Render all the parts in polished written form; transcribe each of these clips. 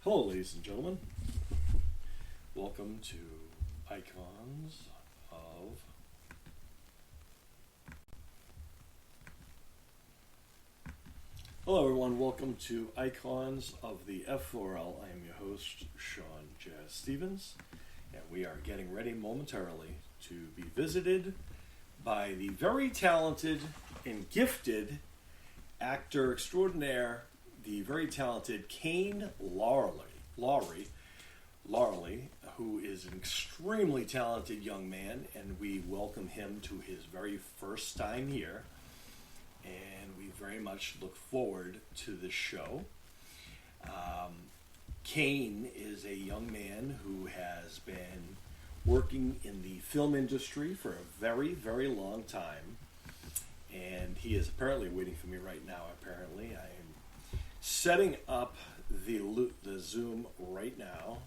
Hello, ladies and gentlemen. Welcome to Icons of Hello, everyone. Welcome to Icons of the F4L. I am your host, Sean Jazz Stevens, and we are getting ready momentarily to be visited by the very talented and gifted actor extraordinaire, the very talented Kane Lowry, who is an extremely talented young man, and we welcome him to his very first time here, and we very much look forward to this show. Kane is a young man who has been working in the film industry for a very, very long time, and he is apparently waiting for me right now. Apparently, I am setting up the Zoom right now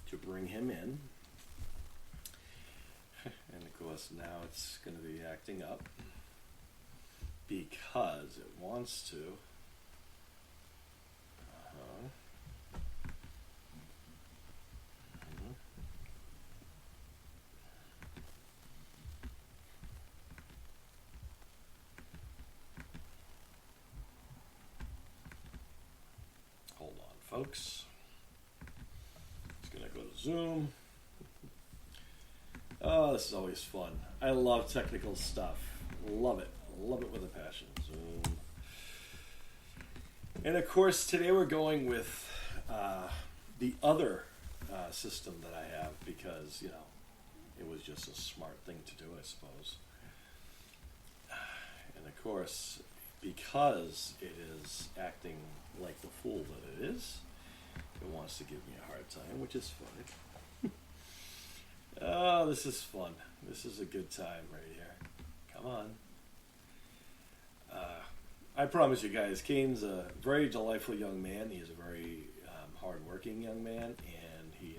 to bring him in, and of course now it's going to be acting up because it wants to. Hold on, folks. It's going to go to Zoom. Oh, this is always fun. I love technical stuff. Love it. Love it with a passion. Zoom. And of course, today we're going with the other system that I have because, it was just a smart thing to do, I suppose. And of course, because it is acting like the fool that it is, it wants to give me a hard time, which is fine. Oh, this is fun. This is a good time right here. Come on. I promise you guys, Kane's a very delightful young man. He is a very hard-working young man, and he's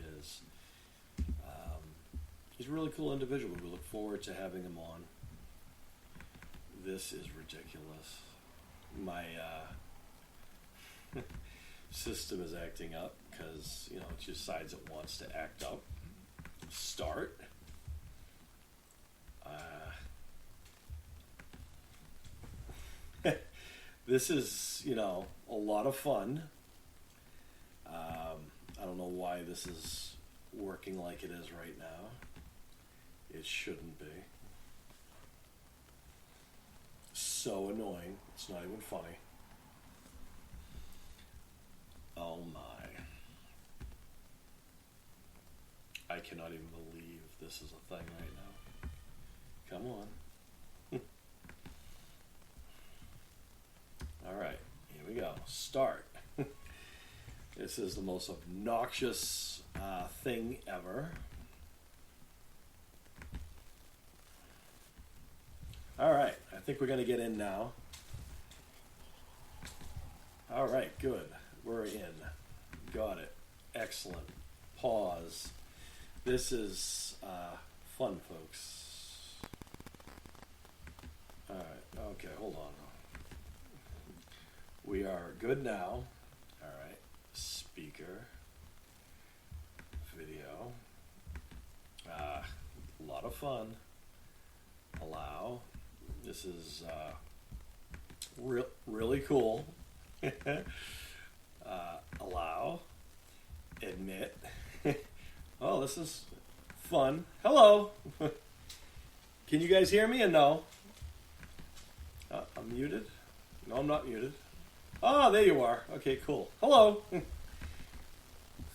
a really cool individual. We look forward to having him on. This is ridiculous. My system is acting up because, it decides it wants to act up. Start. This is, a lot of fun. I don't know why this is working like it is right now. It shouldn't be. So annoying. It's not even funny. Oh my. I cannot even believe this is a thing right now. Come on. Alright, here we go. Start. This is the most obnoxious thing ever. Alright, I think we're going to get in now. Alright, good. We're in. Got it. Excellent. Pause. This is fun, folks. Alright, okay, hold on. We are good now. Alright. Speaker. Video. A lot of fun. Allow. This is really cool. Allow. Admit. Oh, this is fun. Hello. Can you guys hear me or no? I'm muted. No, I'm not muted. Oh, there you are. Okay, cool. Hello.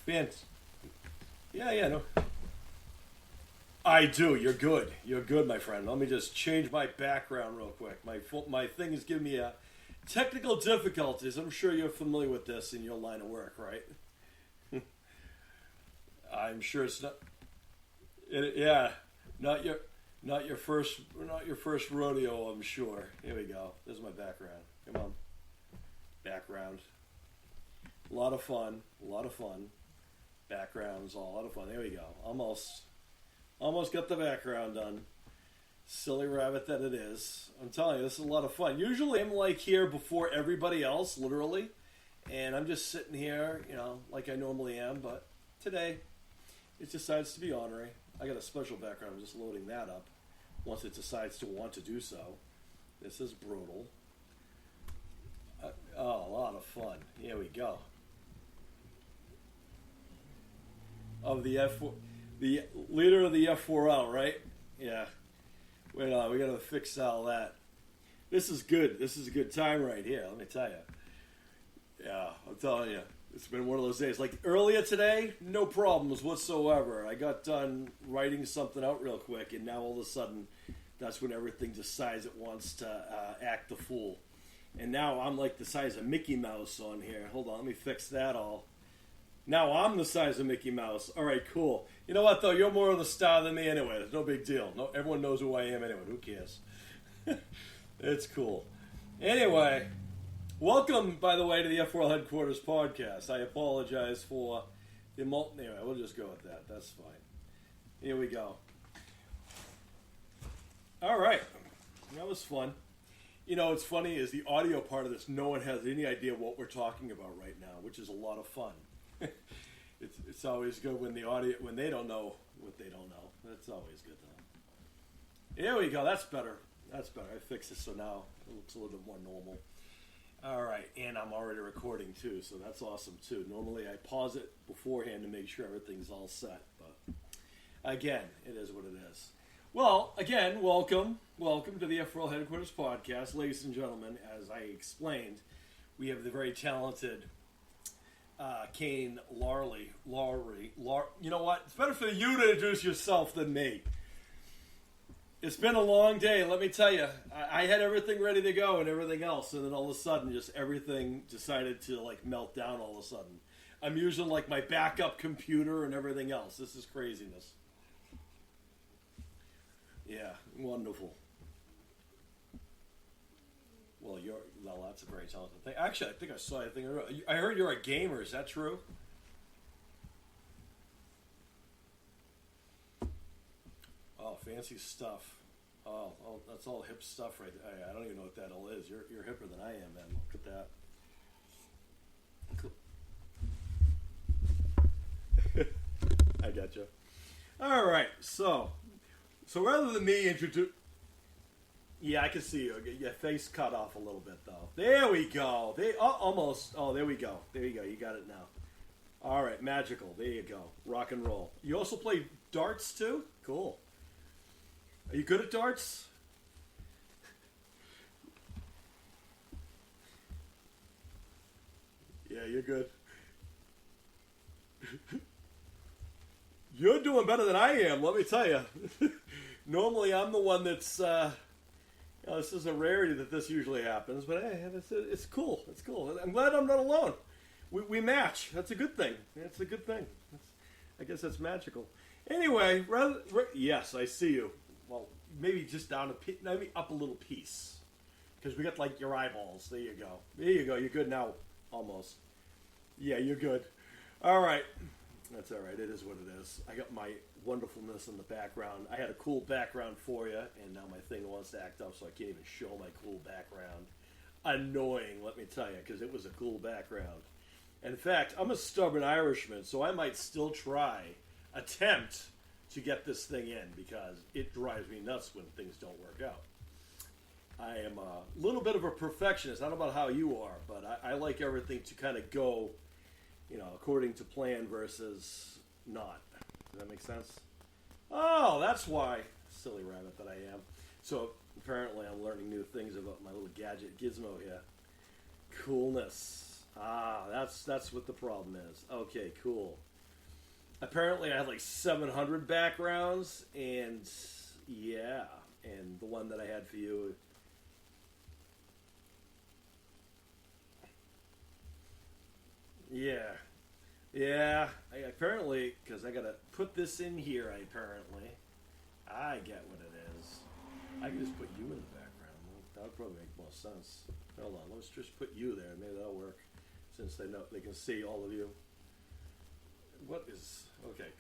Fans. Yeah, no. I do. You're good. You're good, my friend. Let me just change my background real quick. My thing is giving me technical difficulties. I'm sure you're familiar with this in your line of work, right? I'm sure it's not. Not your first rodeo. I'm sure. Here we go. This is my background. Come on. Background. A lot of fun. Backgrounds, a lot of fun. There we go. Almost got the background done. Silly rabbit that it is. I'm telling you, this is a lot of fun. Usually I'm like here before everybody else, literally. And I'm just sitting here, like I normally am, but today it decides to be ornery. I got a special background. I'm just loading that up once it decides to want to do so. This is brutal. A lot of fun. Here we go. Of the the leader of the F4L, right? Yeah. Wait on, we gotta fix all that. This is good. This is a good time right here, let me tell you. Yeah, I'm telling you. It's been one of those days. Like earlier today, no problems whatsoever. I got done writing something out real quick, and now all of a sudden, that's when everything decides it wants to act the fool. And now I'm like the size of Mickey Mouse on here. Hold on, let me fix that all. Now I'm the size of Mickey Mouse. All right, cool. You know what, though? You're more of the star than me anyway. There's no big deal. No, everyone knows who I am anyway. Who cares? It's cool. Anyway, welcome, by the way, to the F4L Headquarters podcast. I apologize for the Anyway, we'll just go with that. That's fine. Here we go. All right. That was fun. What's funny is the audio part of this, no one has any idea what we're talking about right now, which is a lot of fun. It's always good when they don't know what they don't know. That's always good though. Here we go. That's better. That's better. I fixed it so now it looks a little bit more normal. All right, and I'm already recording too, so that's awesome too. Normally I pause it beforehand to make sure everything's all set, but again, it is what it is. Well, again, welcome to the F4L Headquarters podcast, ladies and gentlemen. As I explained, we have the very talented Kane Lowry. You know what? It's better for you to introduce yourself than me. It's been a long day, let me tell you. I had everything ready to go and everything else, and then all of a sudden, just everything decided to melt down all of a sudden. I'm using my backup computer and everything else. This is craziness. Yeah, wonderful. Well, that's a very talented thing. Actually, I think I saw. I heard you're a gamer. Is that true? Oh, fancy stuff. Oh, that's all hip stuff right there. I don't even know what that all is. You're hipper than I am, man. Look at that. Cool. I gotcha. All right, so rather than me introduce... Yeah, I can see you. Your face cut off a little bit, though. There we go. Almost. Oh, there we go. There you go. You got it now. All right, magical. There you go. Rock and roll. You also play darts, too? Cool. Are you good at darts? Yeah, you're good. You're doing better than I am, let me tell you. Normally, I'm the one that's... this is a rarity that this usually happens, but hey, it's cool. It's cool. I'm glad I'm not alone. We match. That's a good thing. That's a good thing. I guess that's magical. Anyway, yes, I see you. Well, maybe just maybe up a little piece. Because we got your eyeballs. There you go. There you go. You're good now. Almost. Yeah, you're good. All right. That's all right. It is what it is. I got my wonderfulness in the background. I had a cool background for you, and now my thing wants to act up, so I can't even show my cool background. Annoying, let me tell you, because it was a cool background. In fact, I'm a stubborn Irishman, so I might still attempt to get this thing in, because it drives me nuts when things don't work out. I am a little bit of a perfectionist. I don't know about how you are, but I like everything to kind of go, according to plan versus not. Does that make sense? Oh, that's why. Silly rabbit that I am. So apparently I'm learning new things about my little gadget gizmo here. Coolness. That's what the problem is. Okay, cool. Apparently I had 700 backgrounds, and yeah, and the one that I had for you... Yeah, apparently, because I gotta put this in here, I get what it is. I can just put you in the background. That would probably make more sense. Hold on, let's just put you there. Maybe that'll work, since they can see all of you. Okay.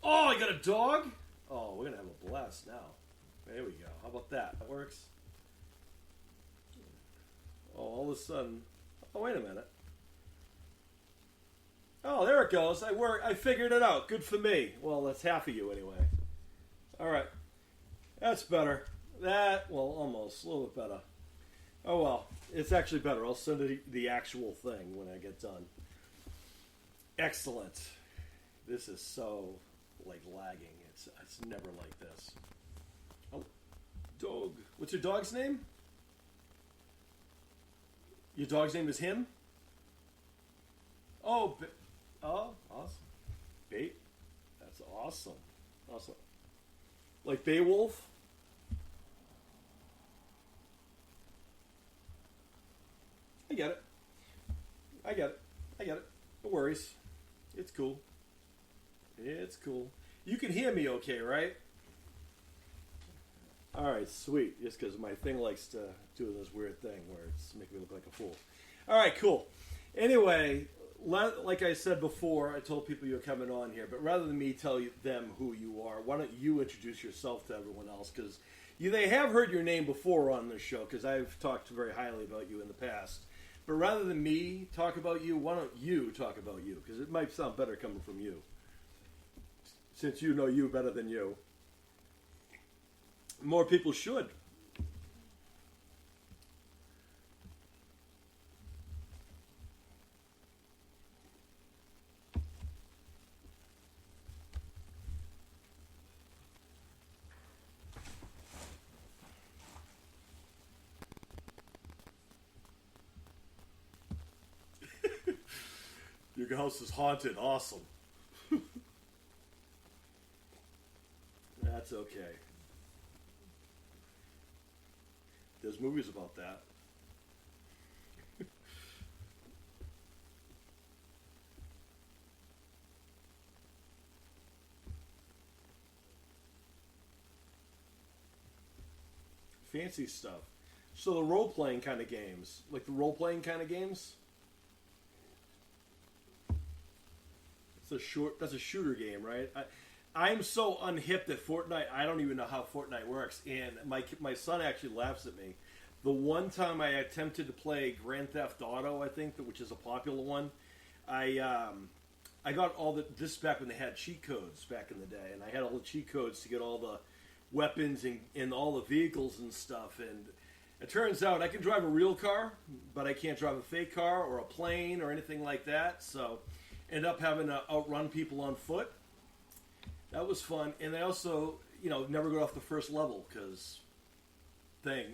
Oh, I got a dog? Oh, we're gonna have a blast now. There we go. How about that? That works? Oh, all of a sudden. Oh, wait a minute. Oh, there it goes. I figured it out. Good for me. Well, that's half of you anyway. All right. That's better. Almost. A little bit better. Oh, well. It's actually better. I'll send it the actual thing when I get done. Excellent. This is so, lagging. It's never like this. Oh, dog. What's your dog's name? Your dog's name is him? Oh, awesome. Bait? That's awesome. Awesome. Like Beowulf? I get it. No worries. It's cool. You can hear me okay, right? Alright, sweet. Just because my thing likes to do this weird thing where it's making me look like a fool. Alright, cool. Anyway, like I said before, I told people you're coming on here, but rather than me tell them who you are, why don't you introduce yourself to everyone else? Because they have heard your name before on this show, because I've talked very highly about you in the past. But rather than me talk about you, why don't you talk about you? Because it might sound better coming from you. Since you know you better than you. More people should. Your house is haunted. Awesome. That's okay. There's movies about that. Fancy stuff. So the role-playing kind of games. Like the role-playing kind of games? That's a shooter game, right? I'm so unhip at Fortnite, I don't even know how Fortnite works. And my son actually laughs at me. The one time I attempted to play Grand Theft Auto, I think, which is a popular one, I got this back when they had cheat codes back in the day, and I had all the cheat codes to get all the weapons and all the vehicles and stuff. And it turns out I can drive a real car, but I can't drive a fake car or a plane or anything like that. So end up having to outrun people on foot. That was fun. And I also, never go off the first level because thing.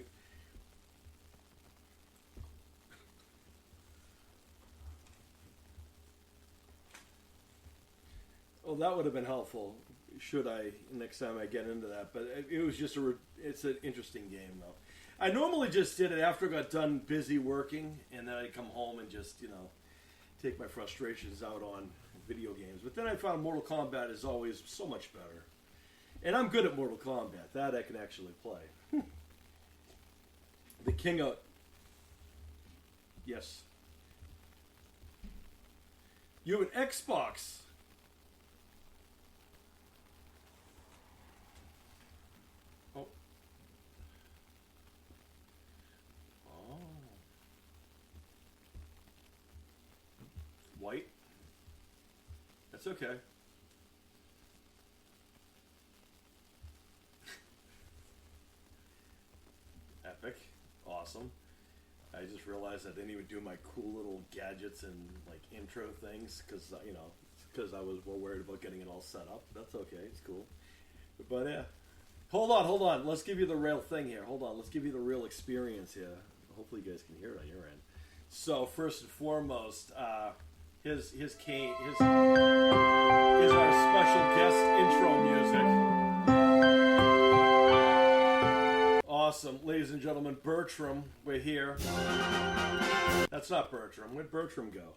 Well, that would have been helpful. Should I next time I get into that? But it was just it's an interesting game though. I normally just did it after I got done busy working, and then I'd come home and just take my frustrations out on video games. But then I found Mortal Kombat is always so much better. And I'm good at Mortal Kombat. That I can actually play. The king of... Yes. You have an Xbox. Oh. Oh. White. That's okay. Epic. Awesome. I just realized I didn't even do my cool little gadgets and intro things because I was more worried about getting it all set up. That's okay. It's cool. But yeah. Hold on. Let's give you the real thing here. Hold on. Let's give you the real experience here. Hopefully you guys can hear it on your end. So first and foremost, his Kane is our special guest intro music. Awesome. Ladies and gentlemen, Bertram, we're here. That's not Bertram. Where'd Bertram go?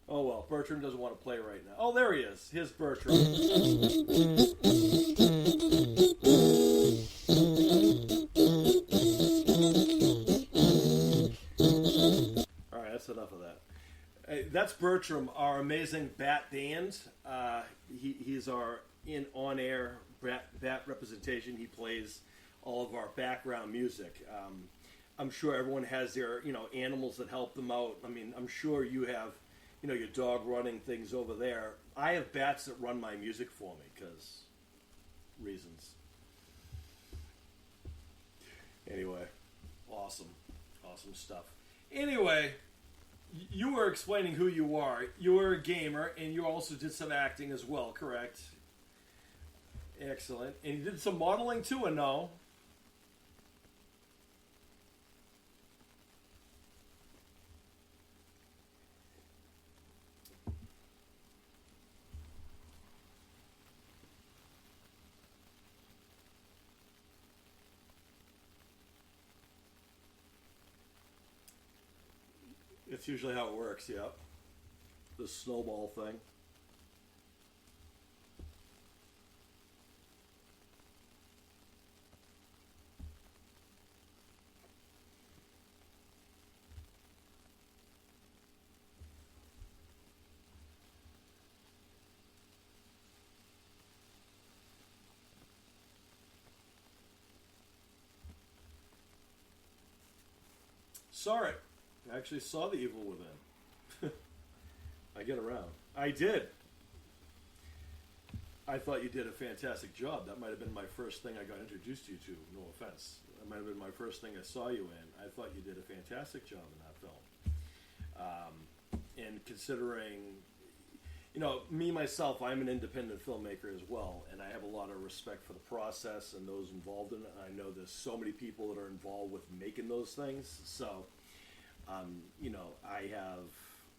Oh well, Bertram doesn't want to play right now. Oh, there he is. Here's Bertram. Alright, that's enough of that. That's Bertram, our amazing Bat band. He's our on-air Bat representation. He plays all of our background music. I'm sure everyone has their, animals that help them out. I mean, I'm sure you have, your dog running things over there. I have bats that run my music for me because reasons. Anyway, awesome stuff. Anyway, you were explaining who you are. You were a gamer, and you also did some acting as well, correct? Excellent. And you did some modeling too, or no? It's usually how it works, yep. The snowball thing. Saw it. I actually saw The Evil Within. I get around. I did. I thought you did a fantastic job. That might have been my first thing I got introduced you to. No offense. That might have been my first thing I saw you in. I thought you did a fantastic job in that film. And considering, me myself, I'm an independent filmmaker as well, and I have a lot of respect for the process and those involved in it. I know there's so many people that are involved with making those things. So, I have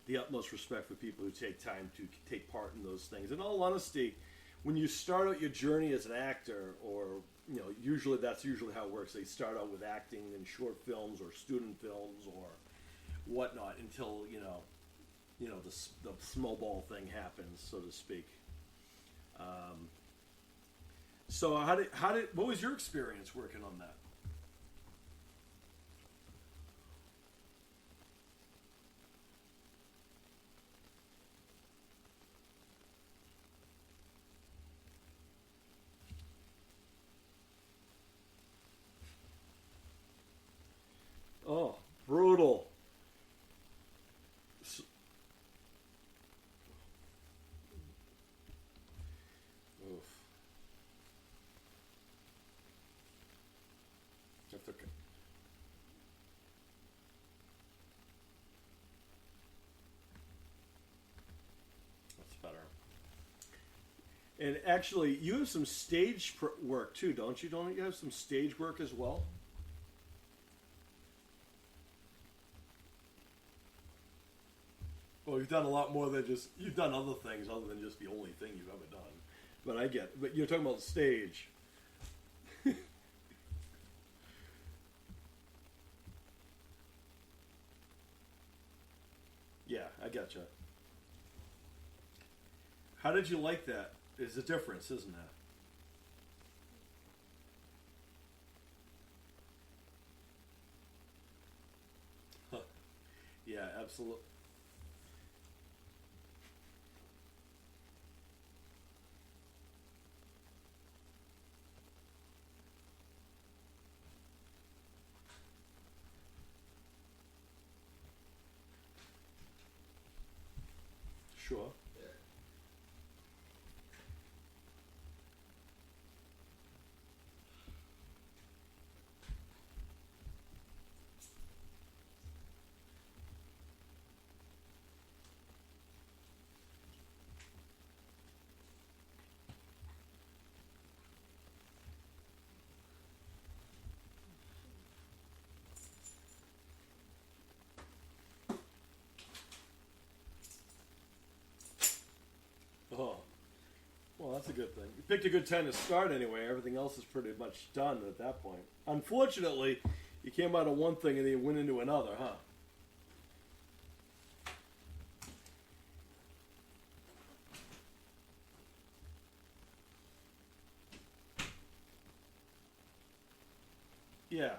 the utmost respect for people who take time to take part in those things. In all honesty, when you start out your journey as an actor, or usually that's usually how it works. They start out with acting in short films or student films or whatnot until the snowball thing happens, so to speak. So what was your experience working on that? Oh, brutal. Oof. That's okay. That's better. And actually, you have some stage work too, don't you? Don't you have some stage work as well? Well, you've done a lot more than just you've done other things other than just the only thing you've ever done. But I get. But you're talking about stage. Yeah, I gotcha. How did you like that? There's a difference, isn't there? Huh. Yeah, absolutely. Sure. Oh, well, that's a good thing. You picked a good time to start anyway. Everything else is pretty much done at that point. Unfortunately, you came out of one thing and then you went into another, huh? Yeah.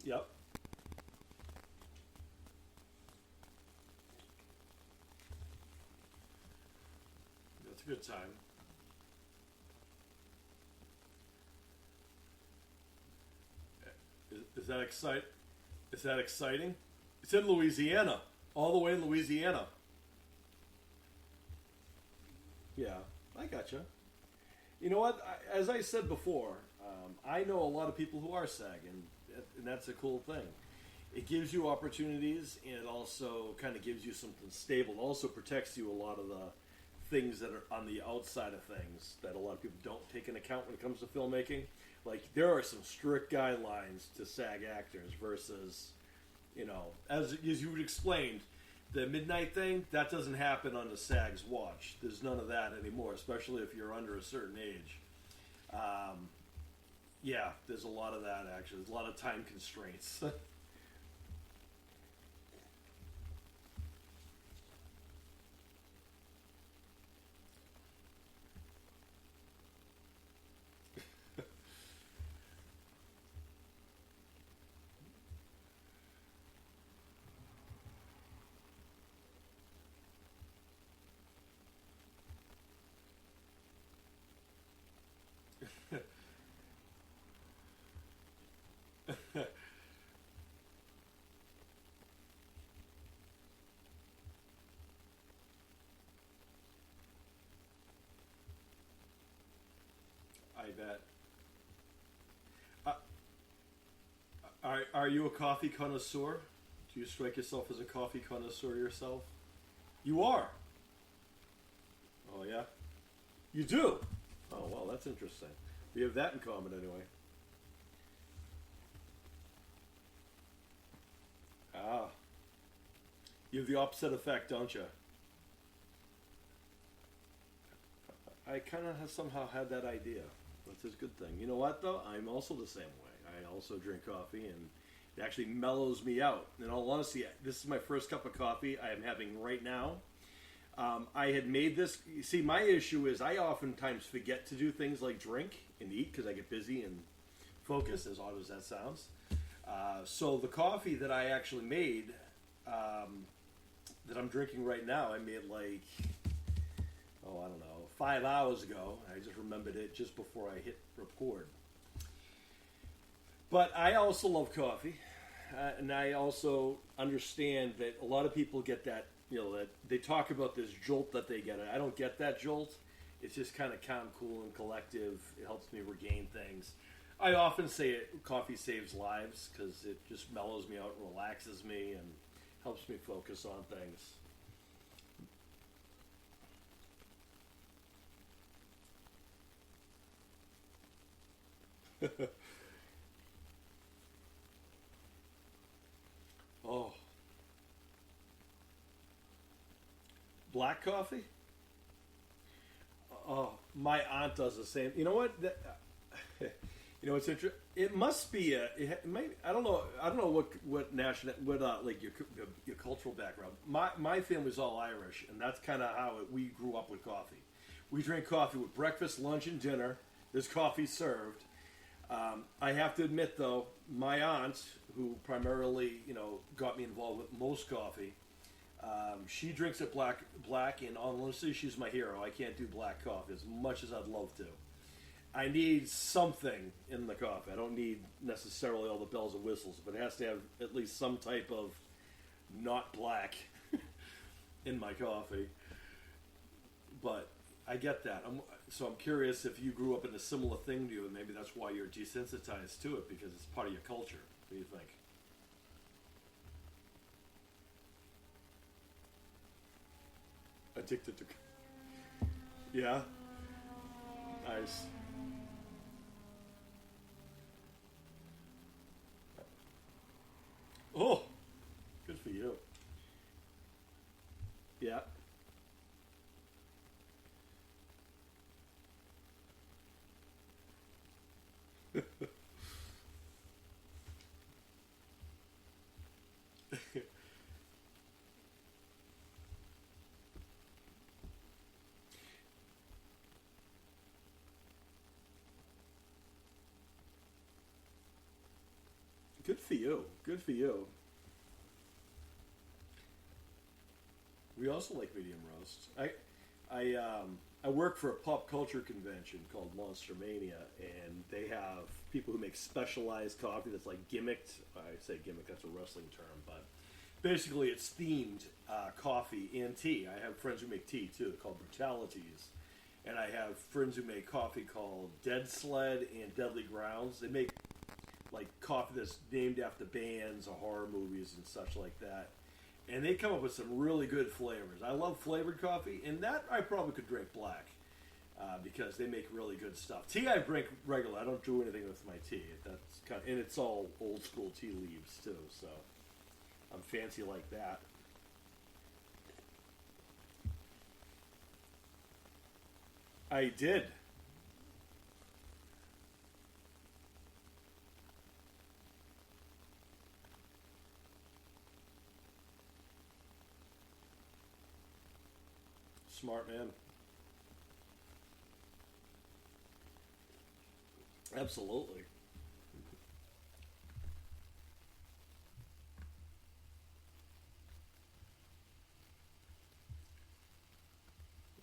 Yep. It's a good time. Is that excite? Is that exciting? It's in Louisiana, all the way in Louisiana. Yeah, I gotcha. You know what? As I said before, I know a lot of people who are SAG, and that's a cool thing. It gives you opportunities, and it also kind of gives you something stable. It also protects you a lot of the things that are on the outside of things that a lot of people don't take into account when it comes to filmmaking. Like, there are some strict guidelines to SAG actors versus, as you explained, the midnight thing, that doesn't happen on the SAG's watch. There's none of that anymore, especially if you're under a certain age. Yeah, there's a lot of that, actually. There's a lot of time constraints. I bet. Uh, are you a coffee connoisseur? Do you strike yourself as a coffee connoisseur yourself? You are. Oh yeah, you do. Oh well, that's interesting. We have that in common anyway. Ah, you have the opposite effect, don't you? I kind of have somehow had that idea. That's a good thing. You know what, though? I'm also the same way. I also drink coffee, and it actually mellows me out. In all honesty, this is my first cup of coffee I am having right now. I had made this. You see, my issue is I oftentimes forget to do things like drink and eat because I get busy and focus, as odd as that sounds. So the coffee that I actually made, that I'm drinking right now, I made like, I don't know, 5 hours ago. I just remembered it just before I hit record. But I also love coffee, and I also understand that a lot of people get that, that they talk about this jolt that they get. I don't get that jolt. It's just kind of calm, cool, and collective. It helps me regain things. I often say coffee saves lives because it just mellows me out, relaxes me, and helps me focus on things. Oh, black coffee? Oh, my aunt does the same. You know what? It's interesting. It must be It might. I don't know. I don't know what national, like your cultural background. My family's all Irish, and that's kind of how we grew up with coffee. We drink coffee with breakfast, lunch, and dinner. There's coffee served. I have to admit, though, my aunt, who primarily, got me involved with most coffee, she drinks it black, and honestly, she's my hero. I can't do black coffee as much as I'd love to. I need something in the coffee. I don't need necessarily all the bells and whistles, but it has to have at least some type of not black in my coffee. But I get that. I'm curious if you grew up in a similar thing to you, and maybe that's why you're desensitized to it because it's part of your culture. What do you think? Addicted to. Yeah. Nice. Oh, good for you. Yeah. Good for you. Good for you. We also like medium roast. I work for a pop culture convention called Monster Mania, and they have people who make specialized coffee that's like gimmicked. I say gimmick, that's a wrestling term, but basically it's themed coffee and tea. I have friends who make tea too, called Brutalities. And I have friends who make coffee called Dead Sled and Deadly Grounds. They make like coffee that's named after bands or horror movies and such like that. And they come up with some really good flavors. I love flavored coffee, and that I probably could drink black because they make really good stuff. Tea I drink regular. I don't do anything with my tea. That's and it's all old school tea leaves too. So I'm fancy like that. I did. Smart man. Absolutely.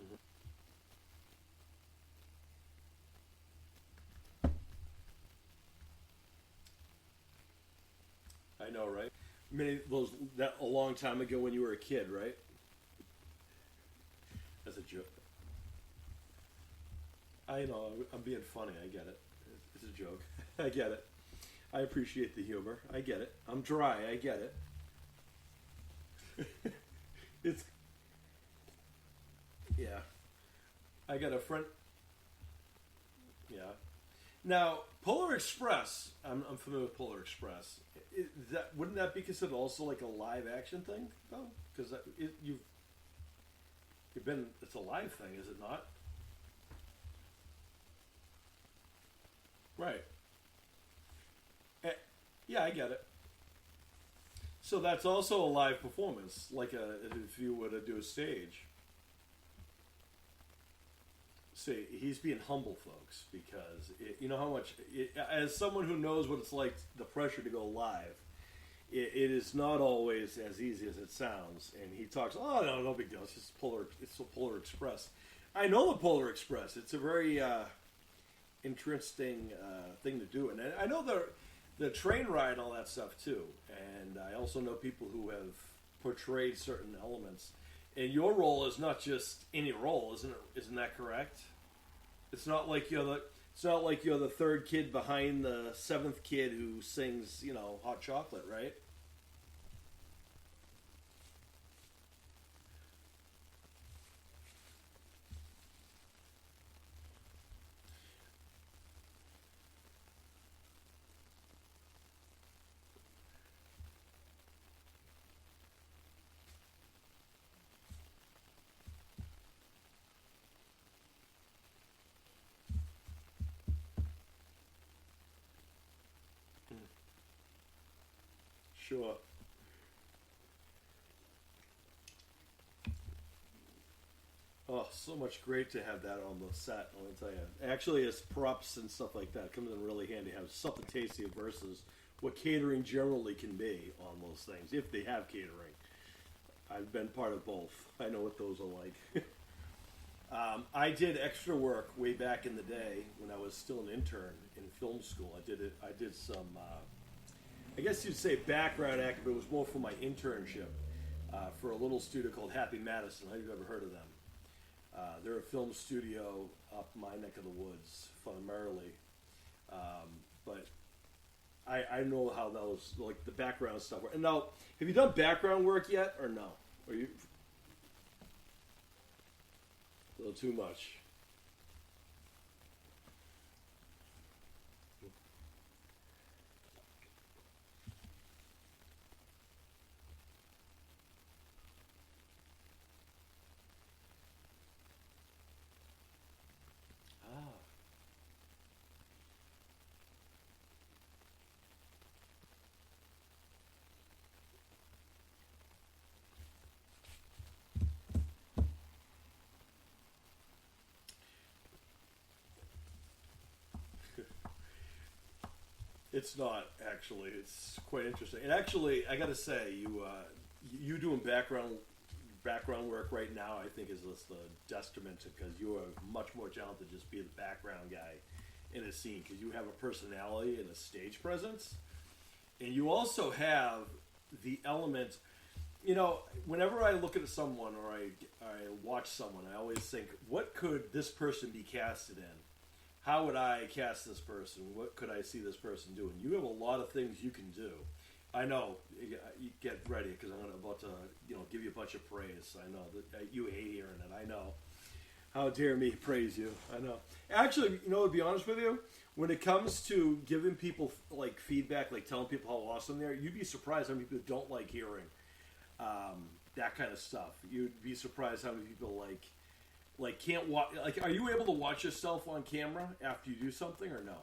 Mhm. I know, right? Many those that a long time ago when you were a kid, right? That's a joke. I know. I'm being funny. I get it. It's a joke. I get it. I appreciate the humor. I get it. I'm dry. I get it. It's yeah. I got a friend. Yeah. Now, Polar Express. I'm familiar with Polar Express. That wouldn't that be considered also like a live action thing though? Because you've been. It's a live thing, is it not? Right. Eh, yeah, I get it. So that's also a live performance, like if you were to do a stage. See, he's being humble, folks, because you know how much. As someone who knows what it's like, the pressure to go live, it is not always as easy as it sounds. And he talks, "Oh no, no big deal. It's just Polar. It's the Polar Express." I know the Polar Express. It's a very interesting thing to do, and I know the train ride and all that stuff too. And I also know people who have portrayed certain elements. And your role is not just any role, isn't it? Isn't that correct? It's not like you're the. It's not like you're the third kid behind the seventh kid who sings, hot chocolate, right? Sure. Oh, so much great to have that on the set. Let me tell you. Actually, as props and stuff like that, it comes in really handy. Have something tasty versus what catering generally can be on those things, if they have catering. I've been part of both. I know what those are like. I did extra work way back in the day when I was still an intern in film school. I did it. I did some. I guess you'd say background acting, but it was more for my internship for a little studio called Happy Madison. Have you ever heard of them? They're a film studio up my neck of the woods, primarily. But I know how those, like the background stuff work. And now, have you done background work yet, or no? Are you a little too much? Ah, it's not actually. It's quite interesting. And actually, I got to say, you doing background background work right now, I think, is just a detriment because you are much more talented to just be the background guy in a scene because you have a personality and a stage presence. And you also have the element, you know, whenever I look at someone or I watch someone, I always think, what could this person be casted in? How would I cast this person? What could I see this person doing? You have a lot of things you can do. I know. You get ready because I'm about to, give you a bunch of praise. I know that you hate hearing it. I know. How dare me praise you? I know. Actually, to be honest with you, when it comes to giving people like feedback, like telling people how awesome they are, you'd be surprised how many people don't like hearing that kind of stuff. You'd be surprised how many people like can't watch. Like, are you able to watch yourself on camera after you do something or no?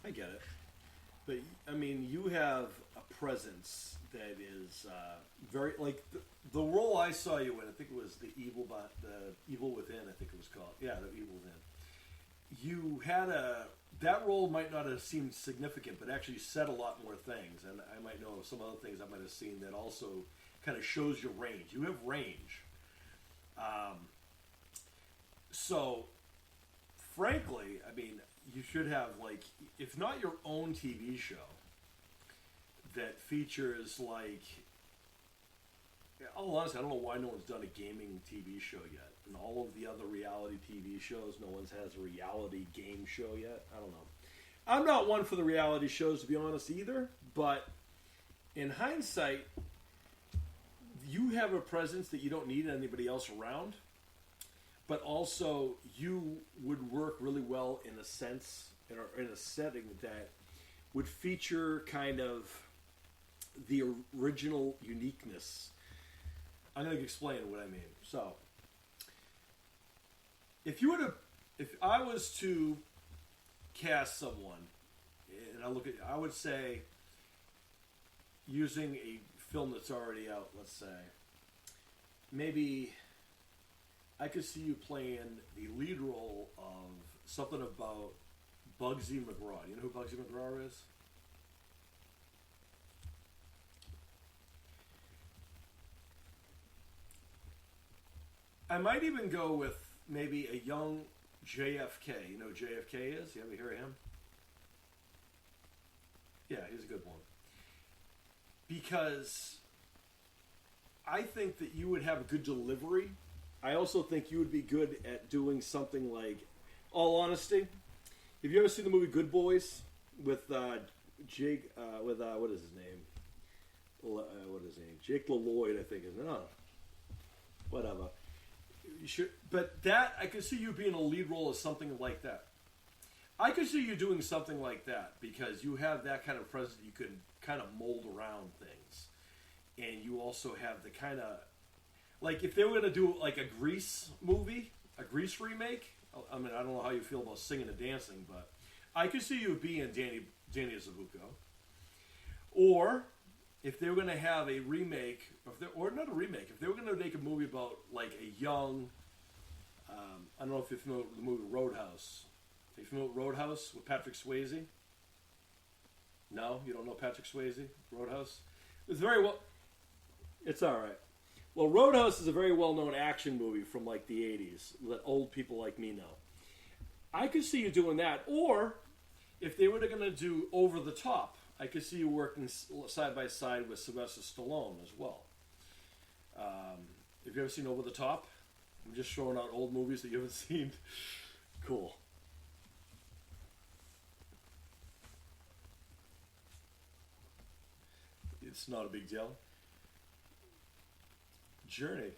I get it. But, I mean, you have a presence that is very, like, the role I saw you in, I think it was the Evil Within, I think it was called. Yeah, the Evil Within. You had that role might not have seemed significant, but actually said a lot more things. And I might know some other things I might have seen that also kind of shows your range. You have range. So, frankly, I mean, you should have, like, if not your own TV show that features, like, all honestly, I don't know why no one's done a gaming TV show yet. And all of the other reality TV shows, no one's has a reality game show yet. I don't know. I'm not one for the reality shows, to be honest, either. But in hindsight, you have a presence that you don't need anybody else around. But also, you would work really well in a sense, in a setting that would feature kind of the original uniqueness. I'm going to explain what I mean. So, if I was to cast someone, and I would say, using a film that's already out, let's say, maybe I could see you playing the lead role of something about Bugsy McGraw. You know who Bugsy McGraw is? I might even go with maybe a young JFK. You know who JFK is? You ever hear of him? Yeah, he's a good one. Because I think that you would have a good delivery. I also think you would be good at doing something like, all honesty, have you ever seen the movie Good Boys with Jake, what is his name? What is his name? Jake LaLloyd, I think is no, whatever. You should, but that I could see you being a lead role as something like that. I could see you doing something like that because you have that kind of presence. You can kind of mold around things, and you also have the kind of, like, if they were going to do like a Grease movie, a Grease remake. I mean, I don't know how you feel about singing and dancing, but I could see you being Danny Zabuco. Or if they were going to have a remake, or not a remake, if they were going to make a movie about like a young, I don't know if you're familiar with the movie Roadhouse. Are you familiar with Roadhouse with Patrick Swayze? No, you don't know Patrick Swayze? Roadhouse? It's very well. It's all right. Well, Roadhouse is a very well-known action movie from like the 80s that old people like me know. I could see you doing that. Or if they were going to do Over the Top, I could see you working side by side with Sylvester Stallone as well. Have you ever seen Over the Top? I'm just throwing out old movies that you haven't seen. Cool. It's not a big deal. Journey.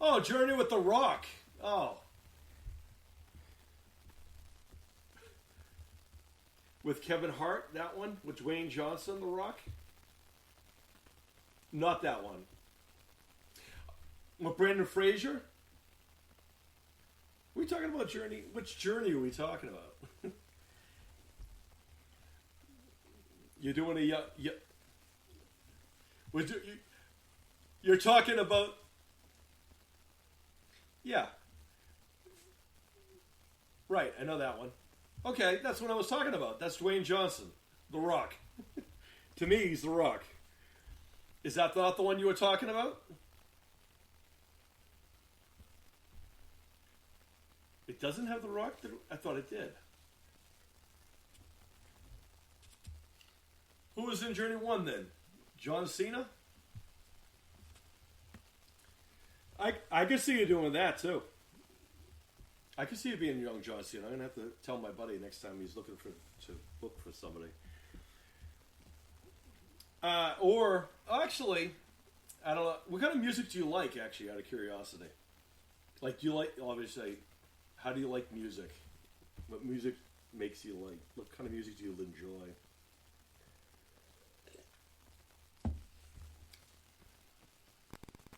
Oh, Journey with The Rock. Oh. With Kevin Hart, that one? With Dwayne Johnson, The Rock? Not that one. What, Brandon Fraser? Are we talking about Journey? Which Journey are we talking about? You're doing you're talking about. Yeah. Right, I know that one. Okay, that's what I was talking about. That's Dwayne Johnson, The Rock. To me, he's The Rock. Is that not the one you were talking about? It doesn't have The Rock? I thought it did. Who was in Journey 1 then? John Cena? I could see you doing that too. I could see you being young John Cena. I'm going to have to tell my buddy next time he's looking to book for somebody. Or, actually, I don't know. What kind of music do you like, actually, out of curiosity? Like, do you like, obviously, how do you like music? What music makes you like? What kind of music do you enjoy?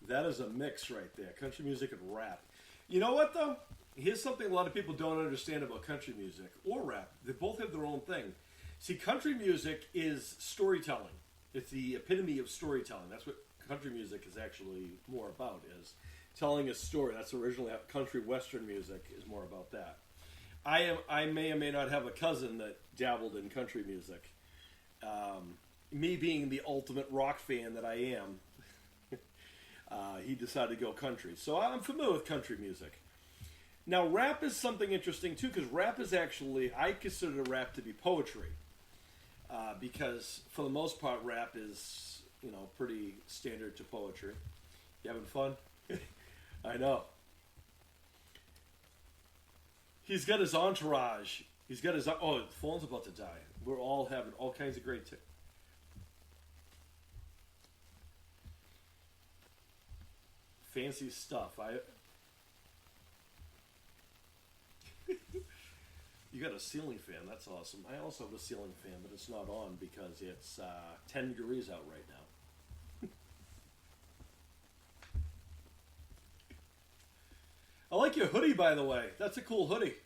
That is a mix right there. Country music and rap. You know what, though? Here's something a lot of people don't understand about country music or rap. They both have their own thing. See, country music is storytelling. It's the epitome of storytelling. That's what country music is actually more about, is telling a story. That's originally how country western music is more about that. I may or may not have a cousin that dabbled in country music. Me being the ultimate rock fan that I am, he decided to go country. So I'm familiar with country music. Now, rap is something interesting, too, because rap is actually, I consider rap to be poetry. Because, for the most part, rap is, pretty standard to poetry. You having fun? I know. He's got his entourage. He's got his, the phone's about to die. We're all having all kinds of great fancy stuff. You got a ceiling fan. That's awesome. I also have a ceiling fan, but it's not on because it's 10 degrees out right now. I like your hoodie, by the way. That's a cool hoodie.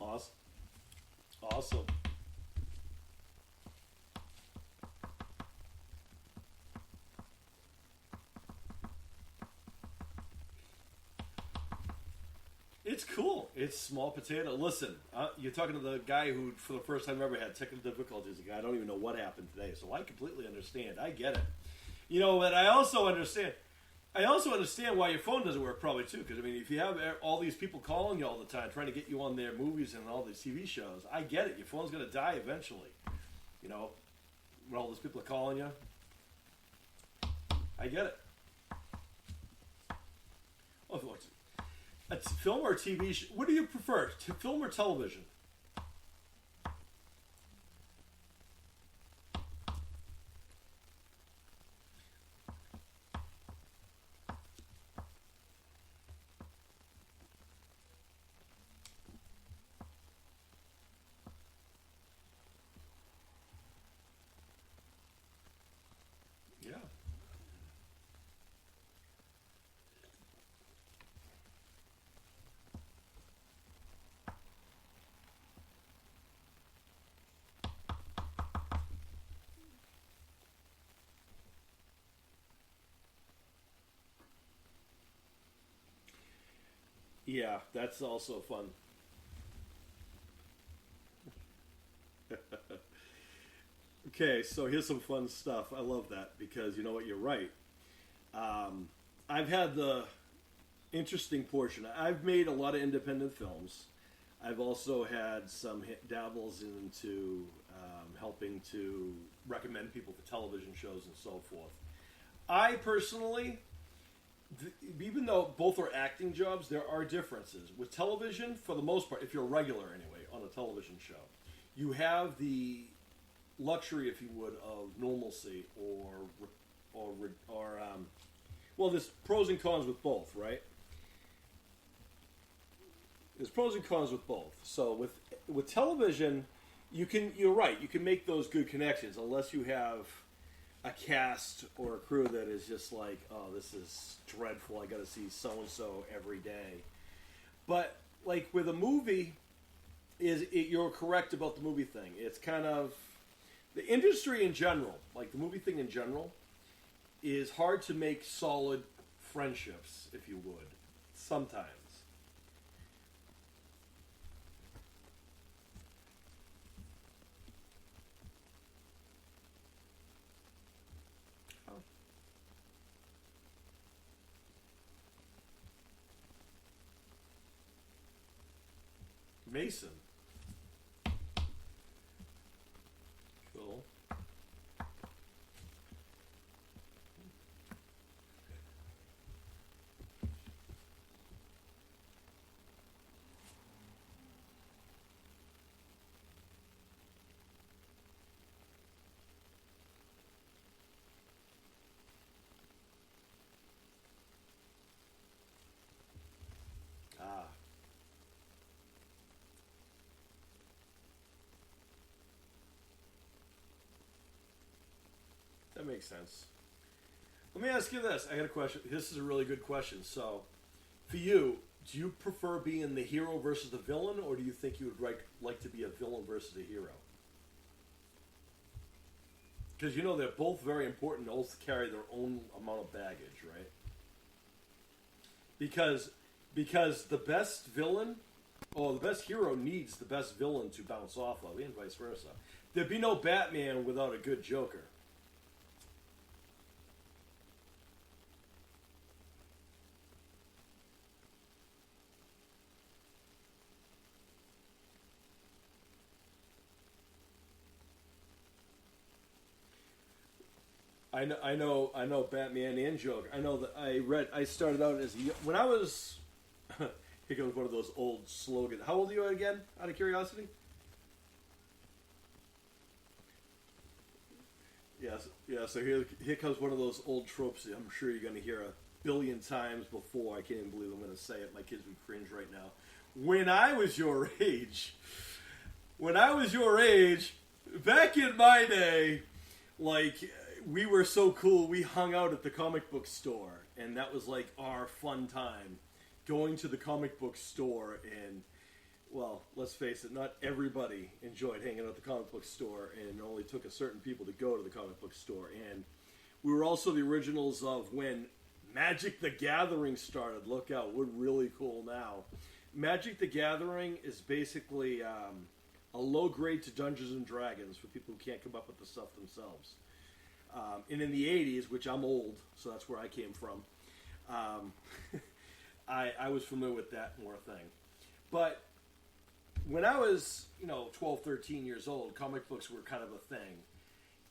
Awesome. Awesome. It's cool. It's small potato. Listen, you're talking to the guy who, for the first time ever, had technical difficulties. I don't even know what happened today, so I completely understand. I get it. But I also understand. I also understand why your phone doesn't work, probably too. Because if you have all these people calling you all the time, trying to get you on their movies and all these TV shows, I get it. Your phone's going to die eventually. When all those people are calling you, I get it. Oh, a film or a TV show? What do you prefer, film or television? Yeah. Yeah, that's also fun. Okay, so here's some fun stuff. I love that because you know what, you're right. I've had the interesting portion. I've made a lot of independent films. I've also had some dabbles into helping to recommend people for television shows and so forth. I personally, even though both are acting jobs, there are differences. With television, for the most part, if you're a regular anyway on a television show, you have the luxury, if you would, of normalcy well, there's pros and cons with both, right? There's pros and cons with both. So with television, You're right. You can make those good connections unless you have a cast or a crew that is just like, oh, this is dreadful. I got to see so and so every day. But like with a movie, you're correct about the movie thing. It's kind of the industry in general, like the movie thing in general, is hard to make solid friendships, if you would, sometimes. Oh. Mason. Cool. Ah, that makes sense. Let me ask you this. I got a question. This is a really good question. So, for you, do you prefer being the hero versus the villain, or do you think you would like to be a villain versus a hero? Because you know they're both very important. Both carry their own amount of baggage, right? Because the best villain, or the best hero needs the best villain to bounce off of, and vice versa. There'd be no Batman without a good Joker. I know Batman and Joker. I know that I started out as when I was. Here goes one of those old slogans. How old are you again? Out of curiosity. Yes, yeah. So here comes one of those old tropes that I'm sure you're going to hear a billion times before. I can't even believe I'm going to say it. My kids would cringe right now. When I was your age, when I was your age, back in my day, like we were so cool. We hung out at the comic book store, and that was like our fun time, going to the comic book store. And well, let's face it, not everybody enjoyed hanging out at the comic book store, and it only took a certain people to go to the comic book store. And we were also the originals of when Magic the Gathering started. Look out, we're really cool now. Magic the Gathering is basically a low grade to Dungeons and Dragons for people who can't come up with the stuff themselves. And in the 80s, which I'm old, so that's where I came from, I was familiar with that more thing. But when I was, 12, 13 years old, comic books were kind of a thing.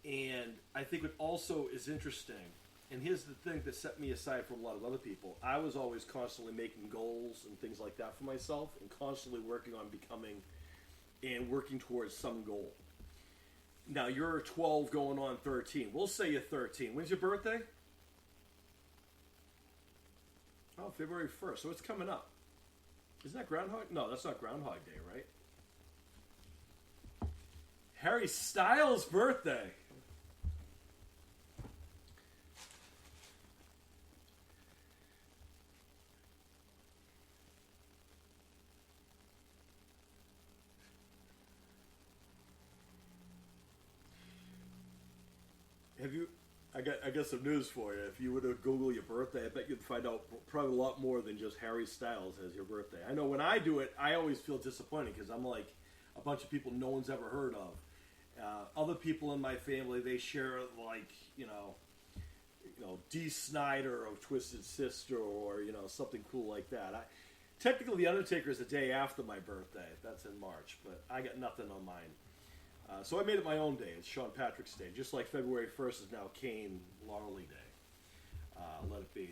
And I think what also is interesting, and here's the thing that set me aside from a lot of other people, I was always constantly making goals and things like that for myself and constantly working on becoming and working towards some goal. Now, you're 12 going on 13. We'll say you're 13. When's your birthday? Oh, February 1st. So it's coming up. Isn't that Groundhog? No, that's not Groundhog Day, right? Harry Styles' birthday. Have you? I got some news for you. If you were to Google your birthday, I bet you'd find out probably a lot more than just Harry Styles as your birthday. I know when I do it, I always feel disappointed because I'm like a bunch of people no one's ever heard of. Other people in my family, they share like Dee Snider of Twisted Sister or something cool like that. Technically, The Undertaker is the day after my birthday. That's in March, but I got nothing on mine. So I made it my own day. It's Sean Patrick's Day, just like February 1st is now Kane Lowry Day. Let it be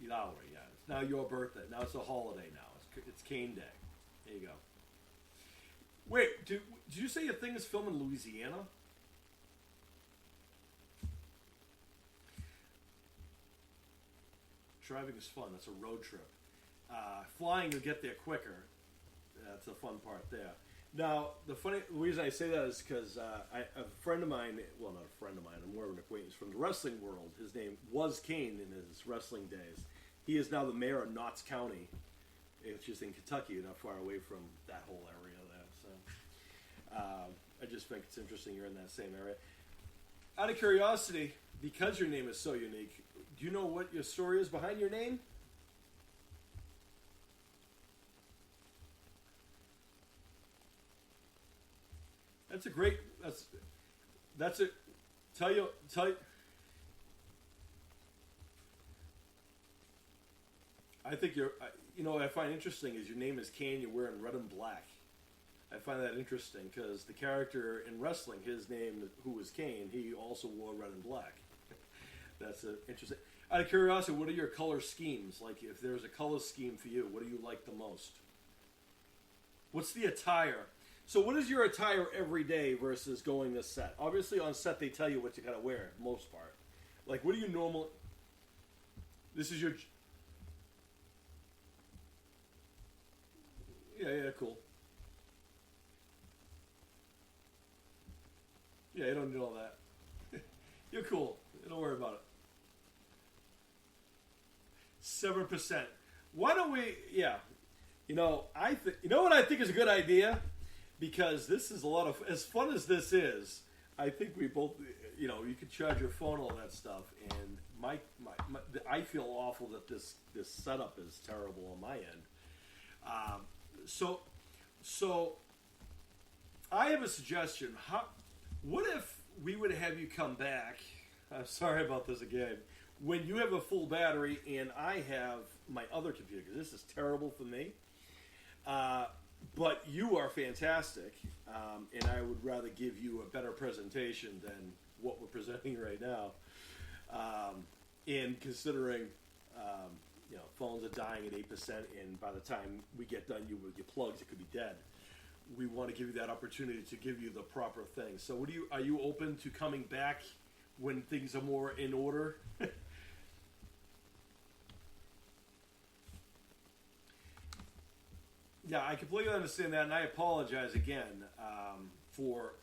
Lowry, yeah. It's now your birthday. Now it's a holiday now. It's Kane Day. There you go. Wait, did you say your thing is filmed in Louisiana? Driving is fun. That's a road trip. Flying, you'll get there quicker. That's the fun part there. Now, the reason I say that is because a friend of mine, well, not a friend of mine, I'm more of an acquaintance from the wrestling world. His name was Kane in his wrestling days. He is now the mayor of Knotts County, which is in Kentucky, not far away from that whole area there. So I just think it's interesting you're in that same area. Out of curiosity, because your name is so unique, do you know what your story is behind your name? That's a great. That's it. Tell you. I think you're. You know what I find interesting is your name is Kane. You're wearing red and black. I find that interesting because the character in wrestling, his name, who was Kane, he also wore red and black. That's interesting. Out of curiosity, what are your color schemes? Like, if there's a color scheme for you, what do you like the most? What's the attire? So what is your attire every day versus going to set? Obviously on set they tell you what you gotta wear, most part. Like what do you normally... This is your... Yeah, cool. Yeah, you don't need all that. You're cool. Don't worry about it. 7%. Why don't we... Yeah. You know what I think is a good idea? Because this is a lot of, as fun as this is, I think we both, you could charge your phone, all that stuff, and I feel awful that this setup is terrible on my end. So I have a suggestion. What if we would have you come back? I'm sorry about this again. When you have a full battery and I have my other computer, because this is terrible for me. But you are fantastic, and I would rather give you a better presentation than what we're presenting right now. And considering, phones are dying at 8%, and by the time we get done, with your plugs, it could be dead. We want to give you that opportunity to give you the proper thing. So, are you open to coming back when things are more in order? Yeah, I completely understand that, and I apologize again for...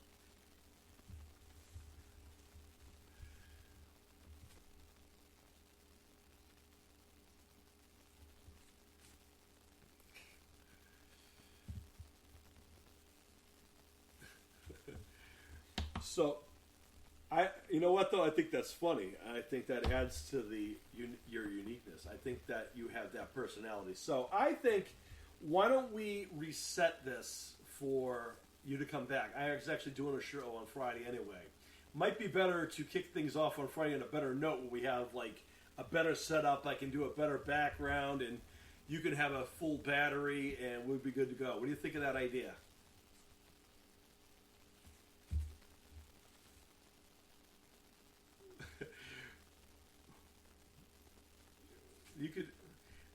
So, you know what though? I think that's funny. I think that adds to your uniqueness. I think that you have that personality. So I think... Why don't we reset this for you to come back? I was actually doing a show on Friday anyway. Might be better to kick things off on Friday on a better note where we have like a better setup. I can do a better background and you can have a full battery and we'll be good to go. What do you think of that idea? You could...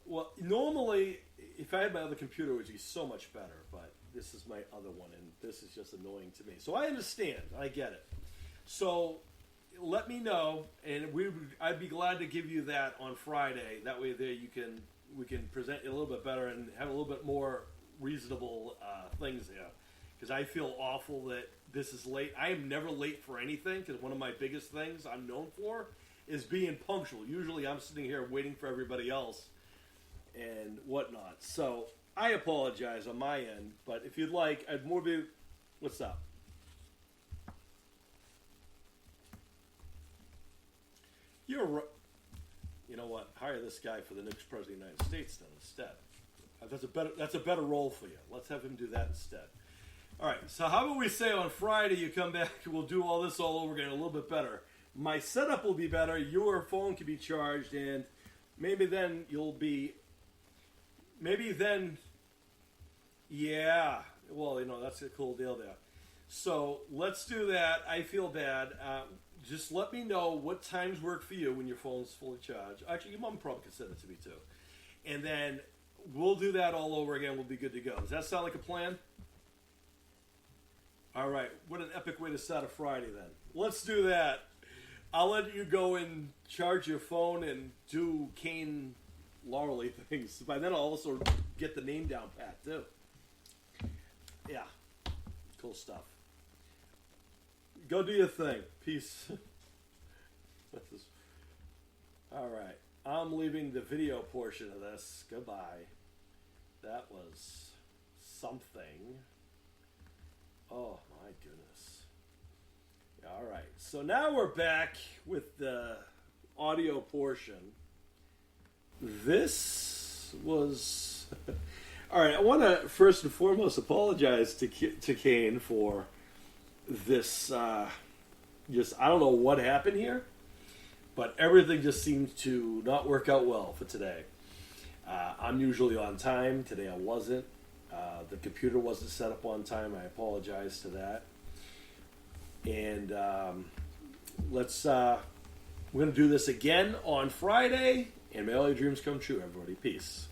Well, normally, if I had my other computer, it would be so much better, but this is my other one, and this is just annoying to me. So I understand. I get it. So let me know, and I'd be glad to give you that on Friday. That way there we can present it a little bit better and have a little bit more reasonable things there. Because I feel awful that this is late. I am never late for anything, because one of my biggest things I'm known for is being punctual. Usually I'm sitting here waiting for everybody else and whatnot. So I apologize on my end, but if you'd like, I'd more be... What's up? You know what? Hire this guy for the next president of the United States then instead. That's a better role for you. Let's have him do that instead. All right, so how about we say on Friday you come back, we'll do all this all over again a little bit better. My setup will be better, your phone can be charged, and maybe then yeah, well, that's a cool deal there. So let's do that. I feel bad. Just let me know what times work for you when your phone's fully charged. Actually, your mom probably could send it to me too. And then we'll do that all over again. We'll be good to go. Does that sound like a plan? All right. What an epic way to start a Friday then. Let's do that. I'll let you go and charge your phone and do Kane Lowry things. By then I'll also get the name down pat too. Yeah. Cool stuff. Go do your thing. Peace. All right. I'm leaving the video portion of this. Goodbye. That was something. Oh, my goodness. All right. So now we're back with the audio portion. This was... All right. I want to first and foremost apologize to Kane for this. I don't know what happened here, but everything just seemed to not work out well for today. I'm usually on time. Today I wasn't. The computer wasn't set up on time. I apologize to that. And we're going to do this again on Friday. And may all your dreams come true, everybody. Peace.